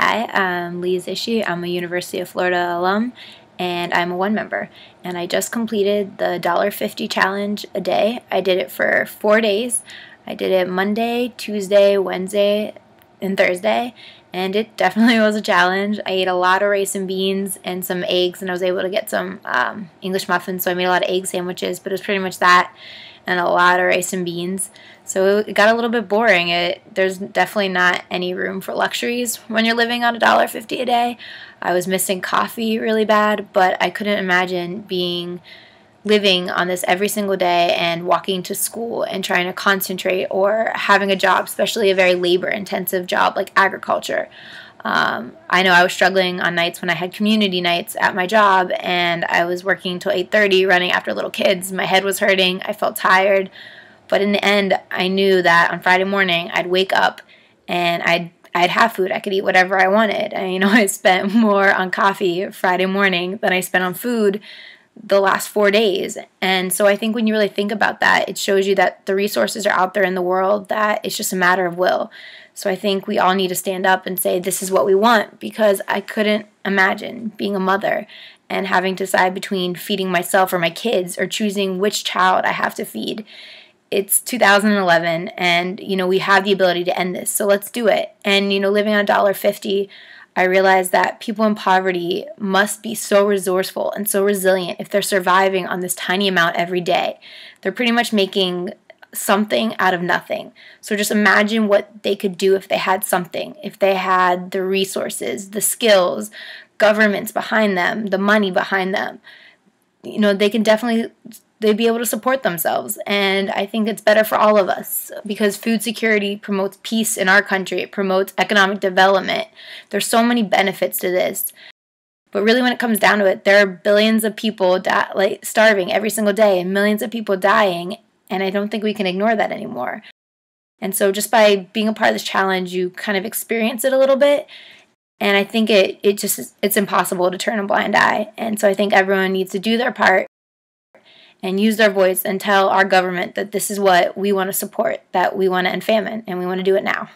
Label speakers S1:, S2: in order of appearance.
S1: Hi, I'm Lee Zishi. I'm a University of Florida alum, and I'm a one member. And I just completed the $1.50 challenge a day. I did it for 4 days. I did it Monday, Tuesday, Wednesday, and Thursday, and it definitely was a challenge. I ate a lot of rice and beans and some eggs, and I was able to get some English muffins, so I made a lot of egg sandwiches, but it was pretty much that and a lot of rice and beans. So it got a little bit boring. There's definitely not any room for luxuries when you're living on $1.50 a day. I was missing coffee really bad, but I couldn't imagine living on this every single day and walking to school and trying to concentrate or having a job, especially a very labor-intensive job like agriculture. I know I was struggling on nights when I had community nights at my job and I was working till 8:30 running after little kids. My head was hurting. I felt tired. But in the end, I knew that on Friday morning I'd wake up and I'd have food. I could eat whatever I wanted. I spent more on coffee Friday morning than I spent on food the last 4 days. And so I think when you really think about that, it shows you that the resources are out there in the world, that it's just a matter of will. So I think we all need to stand up and say, this is what we want, because I couldn't imagine being a mother and having to decide between feeding myself or my kids or choosing which child I have to feed. It's 2011, and we have the ability to end this, so let's do it. And living on $1.50, I realized that people in poverty must be so resourceful and so resilient if they're surviving on this tiny amount every day. They're pretty much making something out of nothing. So just imagine what they could do if they had something, if they had the resources, the skills, governments behind them, the money behind them. They'd be able to support themselves. And I think it's better for all of us because food security promotes peace in our country. It promotes economic development. There's so many benefits to this. But really, when it comes down to it, there are billions of people starving every single day and millions of people dying. And I don't think we can ignore that anymore. And so just by being a part of this challenge, you kind of experience it a little bit. And I think it's impossible to turn a blind eye. And so I think everyone needs to do their part and use their voice and tell our government that this is what we want to support, that we want to end famine, and we want to do it now.